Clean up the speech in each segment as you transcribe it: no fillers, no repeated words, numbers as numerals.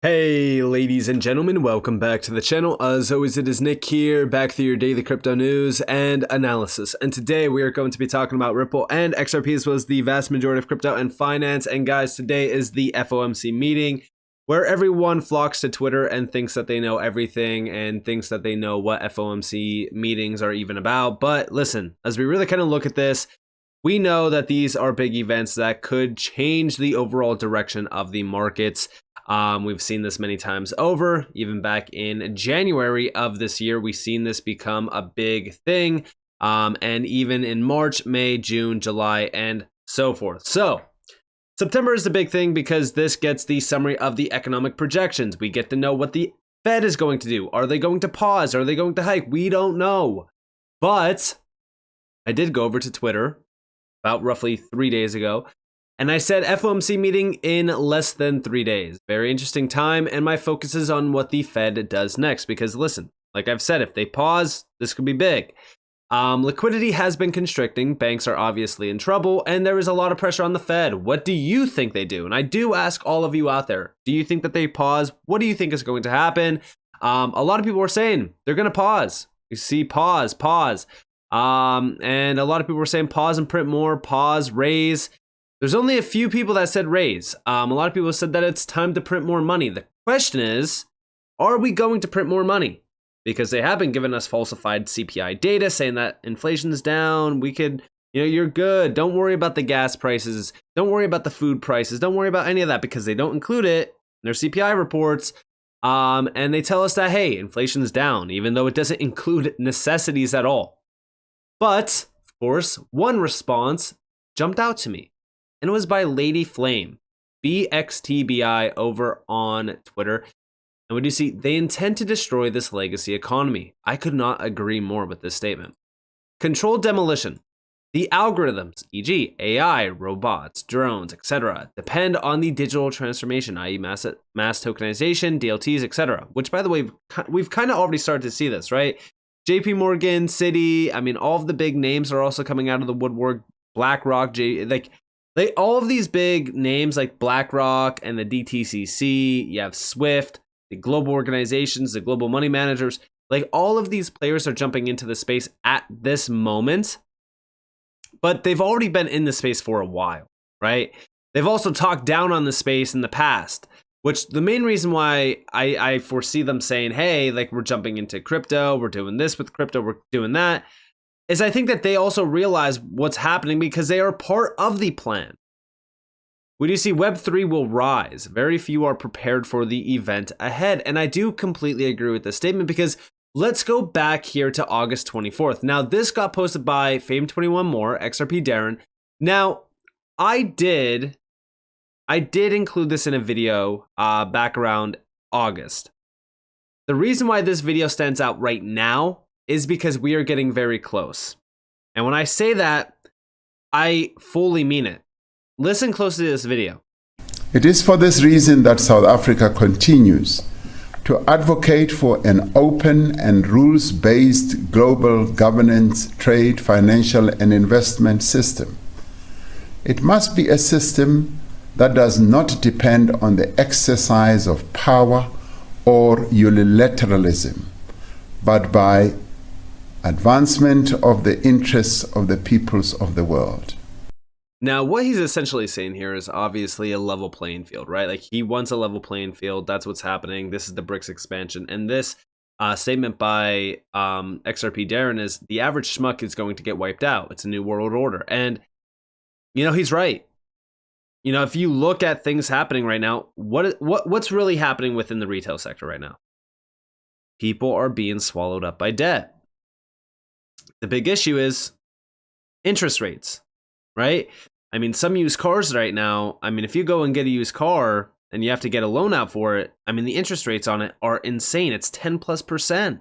Hey ladies and gentlemen, welcome back to the channel. As always, it is Nick here, back through your daily crypto news and analysis. And today we are going to be talking about Ripple and XRP, as well as the vast majority of crypto and finance. And guys, today is the FOMC meeting where everyone flocks to Twitter and thinks that they know everything and thinks that they know what FOMC meetings are even about. But listen, as we really kind of look at this, we know that these are big events that could change the overall direction of the markets. We've seen this many times over. Even back in January of this year, we've seen this become a big thing. And even in March, May, June, July, and so forth. So September is the big thing because this gets the summary of the economic projections. We get to know what the Fed is going to do. Are they going to pause? Are they going to hike? We don't know. But I did go over to Twitter about roughly 3 days ago, and I said FOMC meeting in less than 3 days. Very interesting time, and my focus is on what the Fed does next. Because listen, like I've said, if they pause, this could be big. Liquidity has been constricting. Banks are obviously in trouble, and there is a lot of pressure on the Fed. What do you think they do? And I do ask all of you out there, do you think that they pause? What do you think is going to happen? A lot of people are saying they're going to pause. You see pause. And a lot of people were saying pause and print more, pause, raise. There's only a few people that said raise. A lot of people said that it's time to print more money. The question is, are we going to print more money? Because they have been giving us falsified CPI data saying that inflation's down. We could, you're good. Don't worry about the gas prices. Don't worry about the food prices. Don't worry about any of that because they don't include it in their CPI reports. And they tell us that, hey, inflation's down, even though it doesn't include necessities at all. But, of course, one response jumped out to me. And it was by Lady Flame, BXTBI, over on Twitter. And what do you see? They intend to destroy this legacy economy. I could not agree more with this statement. Controlled demolition. The algorithms, e.g. AI, robots, drones, etc., depend on the digital transformation, i.e. mass tokenization, DLTs, etc. Which, by the way, we've kind of already started to see this, right? JP Morgan, Citi, all of the big names are also coming out of the woodwork. BlackRock, all of these big names like BlackRock and the DTCC, you have Swift, the global organizations, the global money managers, all of these players are jumping into the space at this moment, but they've already been in the space for a while, right? They've also talked down on the space in the past, which the main reason why I foresee them saying, hey, we're jumping into crypto, we're doing this with crypto, we're doing that, is I think that they also realize what's happening because they are part of the plan. We do see Web3 will rise. Very few are prepared for the event ahead. And I do completely agree with this statement because let's go back here to August 24th. Now, this got posted by Fame21More, XRP Darren. Now, I did include this in a video back around August. The reason why this video stands out right now is because we are getting very close. And when I say that, I fully mean it. Listen closely to this video. It is for this reason that South Africa continues to advocate for an open and rules-based global governance, trade, financial, and investment system. It must be a system that does not depend on the exercise of power or unilateralism, but by advancement of the interests of the peoples of the world. Now, what he's essentially saying here is obviously a level playing field, right? He wants a level playing field. That's what's happening. This is the BRICS expansion. And this statement by XRP Darren is the average schmuck is going to get wiped out. It's a new world order. And, he's right. If you look at things happening right now, what's really happening within the retail sector right now? People are being swallowed up by debt. The big issue is interest rates, right? Some used cars right now, if you go and get a used car and you have to get a loan out for it, the interest rates on it are insane. It's 10+%.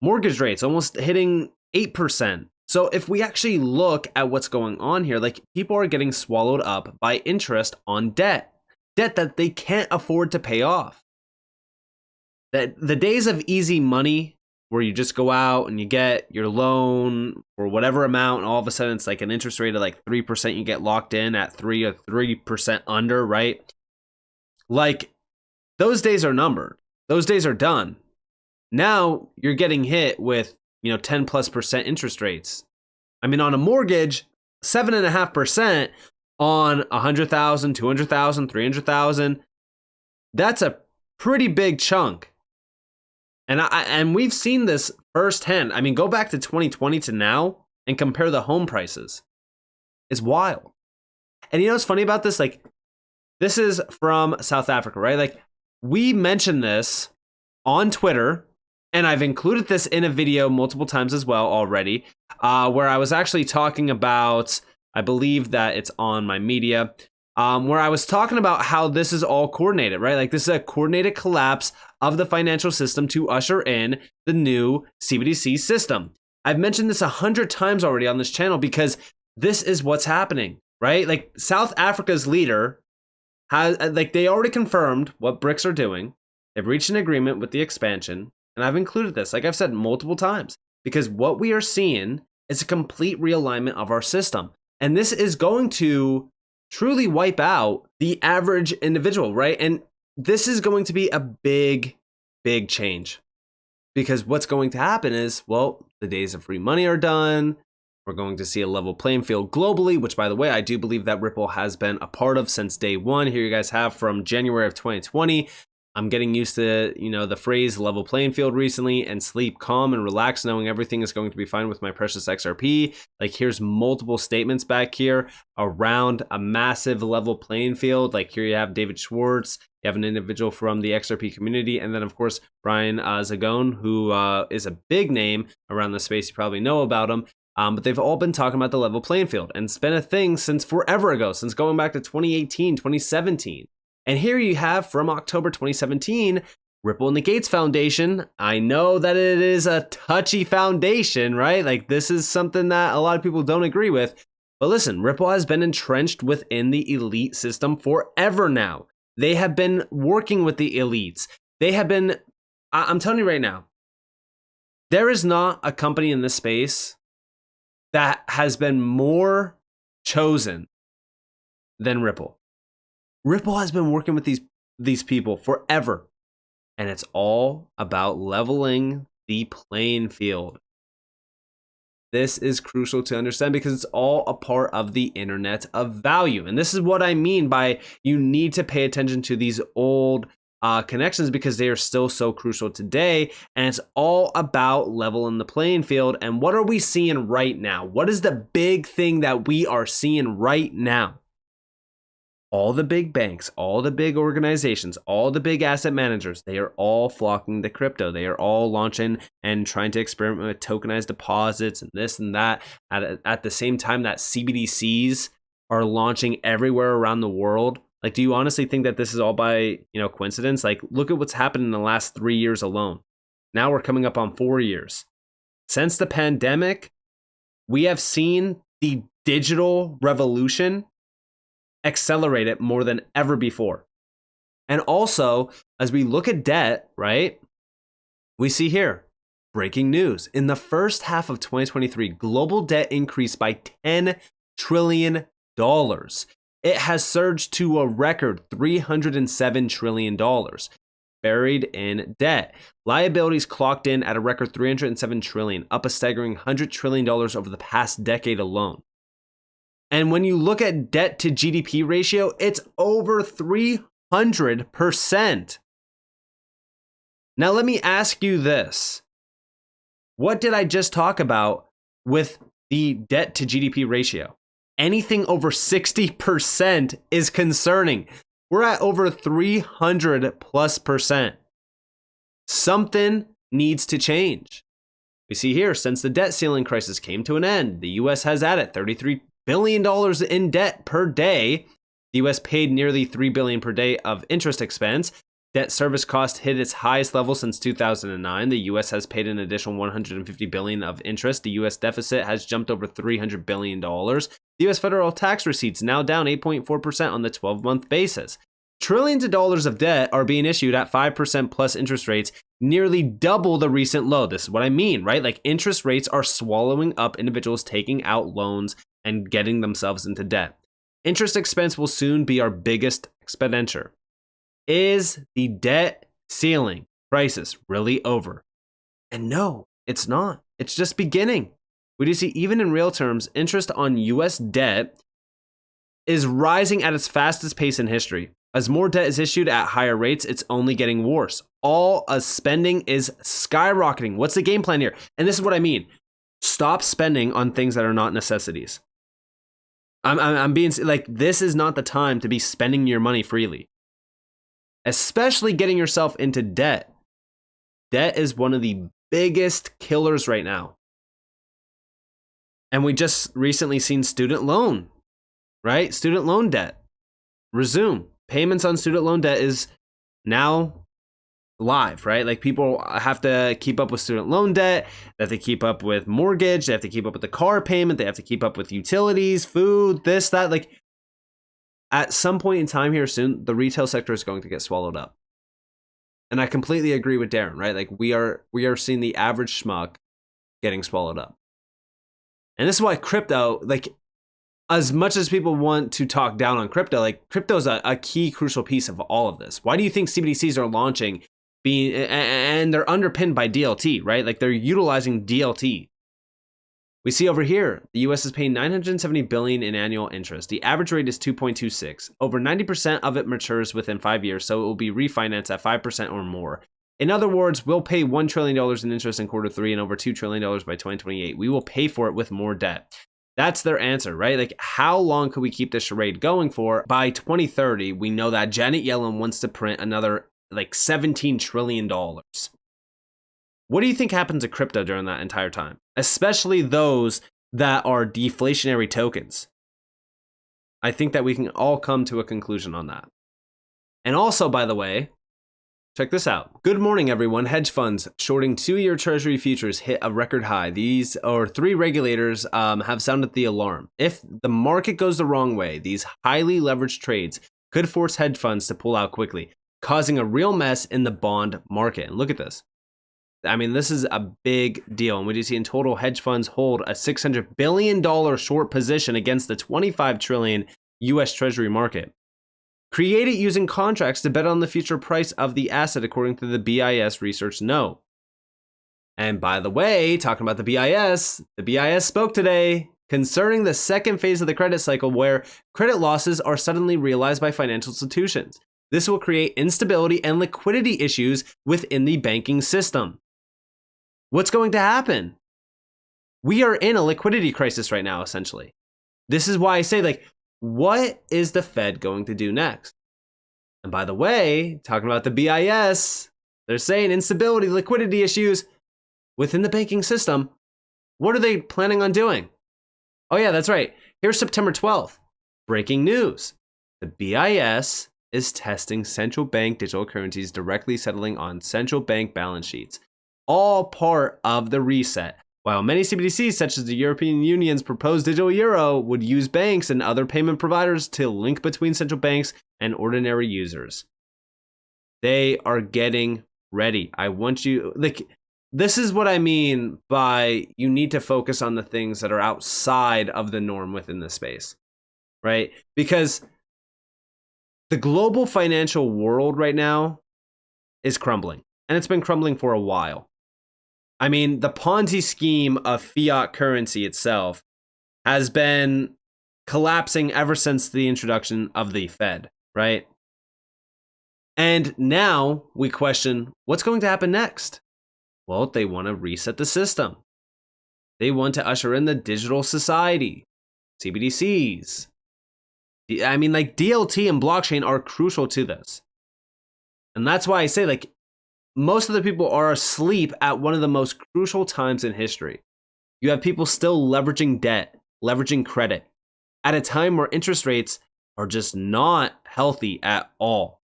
Mortgage rates almost hitting 8%. So if we actually look at what's going on here, people are getting swallowed up by interest on debt that they can't afford to pay off. That the days of easy money where you just go out and you get your loan for whatever amount, and all of a sudden it's an interest rate of 3%, you get locked in at 3 or 3% under, right? those days are numbered. Those days are done. Now you're getting hit with, 10+% interest rates. I mean, on a mortgage, 7.5% on 100,000, 200,000, 300,000. That's a pretty big chunk. And we've seen this firsthand. I mean, go back to 2020 to now and compare the home prices. It's wild. And what's funny about this? Like, this is from South Africa, right? Like, we mentioned this on Twitter, and I've included this in a video multiple times as well already, where I was actually talking about, I believe that it's on my media, where I was talking about how this is all coordinated, right? Like, this is a coordinated collapse of the financial system to usher in the new CBDC system. I've mentioned this 100 times already on this channel because this is what's happening, right? Like, South Africa's leader has, they already confirmed what BRICS are doing. They've reached an agreement with the expansion. And I've included this, like I've said multiple times, because what we are seeing is a complete realignment of our system. And this is going to truly wipe out the average individual, right? And this is going to be a big, big change. Because what's going to happen is, well, the days of free money are done. We're going to see a level playing field globally, which, by the way, I do believe that Ripple has been a part of since day one. Here you guys have from January of 2020. I'm getting used to, the phrase level playing field recently, and sleep calm and relax knowing everything is going to be fine with my precious XRP. Like, here's multiple statements back here around a massive level playing field. Like, here you have David Schwartz, you have an individual from the XRP community, and then, of course, Brian Zagone, who is a big name around the space. You probably know about him. But they've all been talking about the level playing field, and it's been a thing since forever ago, since going back to 2018, 2017. And here you have from October 2017, Ripple and the Gates Foundation. I know that it is a touchy foundation, right? Like, this is something that a lot of people don't agree with. But listen, Ripple has been entrenched within the elite system forever now. They have been working with the elites. They have been, I'm telling you right now, there is not a company in this space that has been more chosen than Ripple. Ripple has been working with these people forever, and it's all about leveling the playing field. This is crucial to understand because it's all a part of the internet of value. And this is what I mean by you need to pay attention to these old connections because they are still so crucial today. And it's all about leveling the playing field. And what are we seeing right now? What is the big thing that we are seeing right now? All the big banks, all the big organizations, all the big asset managers, they are all flocking to crypto. They are all launching and trying to experiment with tokenized deposits and this and that. At the same time that CBDCs are launching everywhere around the world. Like, do you honestly think that this is all by, coincidence? Like, look at what's happened in the last 3 years alone. Now we're coming up on 4 years. Since the pandemic, we have seen the digital revolution accelerate it more than ever before. And also, as we look at debt, right, we see here, breaking news. In the first half of 2023, global debt increased by $10 trillion. It has surged to a record $307 trillion buried in debt. Liabilities clocked in at a record $307 trillion, up a staggering $100 trillion over the past decade alone. And when you look at debt to GDP ratio, it's over 300%. Now, let me ask you this. What did I just talk about with the debt to GDP ratio? Anything over 60% is concerning. We're at over 300+%. Something needs to change. We see here, since the debt ceiling crisis came to an end, the US has added $33 billion in debt per day. The US paid nearly $3 billion per day of interest expense. Debt service cost hit its highest level since 2009. The US has paid an additional $150 billion of interest. The US deficit has jumped over $300 billion. The US federal tax receipts now down 8.4% on the 12-month basis. Trillions of dollars of debt are being issued at 5% plus interest rates, nearly double the recent low. This is what I mean, right? Like, interest rates are swallowing up individuals taking out loans and getting themselves into debt. Interest expense will soon be our biggest expenditure. Is the debt ceiling crisis really over? And no, it's not. It's just beginning. We do see, even in real terms, interest on US debt is rising at its fastest pace in history. As more debt is issued at higher rates, it's only getting worse. All as spending is skyrocketing. What's the game plan here? And this is what I mean. Stop spending on things that are not necessities. I'm being like, this is not the time to be spending your money freely, especially getting yourself into debt. Debt is one of the biggest killers right now. And we just recently seen student loan, right? Student loan debt resume. Payments on student loan debt is now live, right? Like, people have to keep up with student loan debt. They have to keep up with mortgage. They have to keep up with the car payment. They have to keep up with utilities, food, this, that. Like, at some point in time here soon, the retail sector is going to get swallowed up. And I completely agree with Darren, right? Like, we are seeing the average schmuck getting swallowed up. And this is why crypto, like, as much as people want to talk down on crypto, like, crypto is a key, crucial piece of all of this. Why do you think CBDCs are launching, and they're underpinned by DLT, right? Like, they're utilizing DLT. We see over here, the US is paying $970 billion in annual interest. The average rate is 2.26. Over 90% of it matures within 5 years, so it will be refinanced at 5% or more. In other words, we'll pay $1 trillion in interest in Q3 and over $2 trillion by 2028. We will pay for it with more debt. That's their answer, right? Like, how long could we keep this charade going for? By 2030, we know that Janet Yellen wants to print another, like, $17 trillion. What do you think happens to crypto during that entire time? Especially those that are deflationary tokens. I think that we can all come to a conclusion on that. And also, by the way, check this out. Good morning, everyone. Hedge funds shorting 2-year Treasury futures hit a record high. These are 3 regulators have sounded the alarm. If the market goes the wrong way, these highly leveraged trades could force hedge funds to pull out quickly, causing a real mess in the bond market. And look at this. I mean, this is a big deal. And we do see in total, hedge funds hold a $600 billion short position against the $25 trillion US Treasury market. Created using contracts to bet on the future price of the asset, according to the BIS research note. And by the way, talking about the BIS spoke today concerning the second phase of the credit cycle, where credit losses are suddenly realized by financial institutions. This will create instability and liquidity issues within the banking system. What's going to happen? We are in a liquidity crisis right now, essentially. This is why I say, like, what is the Fed going to do next? And by the way, talking about the BIS, they're saying instability, liquidity issues within the banking system. What are they planning on doing? Oh yeah, that's right. Here's September 12th. Breaking news. The BIS is testing central bank digital currencies directly settling on central bank balance sheets. All part of the reset. While many CBDCs, such as the European Union's proposed digital euro, would use banks and other payment providers to link between central banks and ordinary users. They are getting ready. I want you, like, this is what I mean by you need to focus on the things that are outside of the norm within this space, right? Because the global financial world right now is crumbling, and it's been crumbling for a while. I mean, the Ponzi scheme of fiat currency itself has been collapsing ever since the introduction of the Fed, right? And now we question, what's going to happen next? Well, they want to reset the system. They want to usher in the digital society, CBDCs. I mean, like, DLT and blockchain are crucial to this. And that's why I say, like, most of the people are asleep at one of the most crucial times in history. You have people still leveraging debt, leveraging credit, at a time where interest rates are just not healthy at all.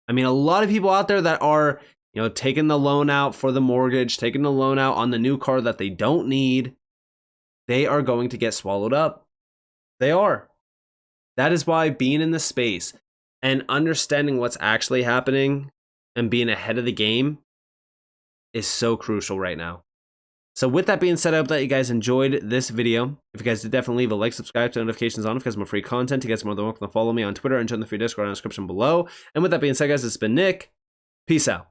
I mean, a lot of people out there that are, you know, taking the loan out for the mortgage, taking the loan out on the new car that they don't need, they are going to get swallowed up. They are. That is why being in the space and understanding what's actually happening and being ahead of the game is so crucial right now. So with that being said, I hope that you guys enjoyed this video. If you guys did, definitely leave a like, subscribe, turn notifications on if you guys want more free content. You guys are more than welcome to follow me on Twitter and join the free Discord in the description below. And with that being said, guys, it's been Nick. Peace out.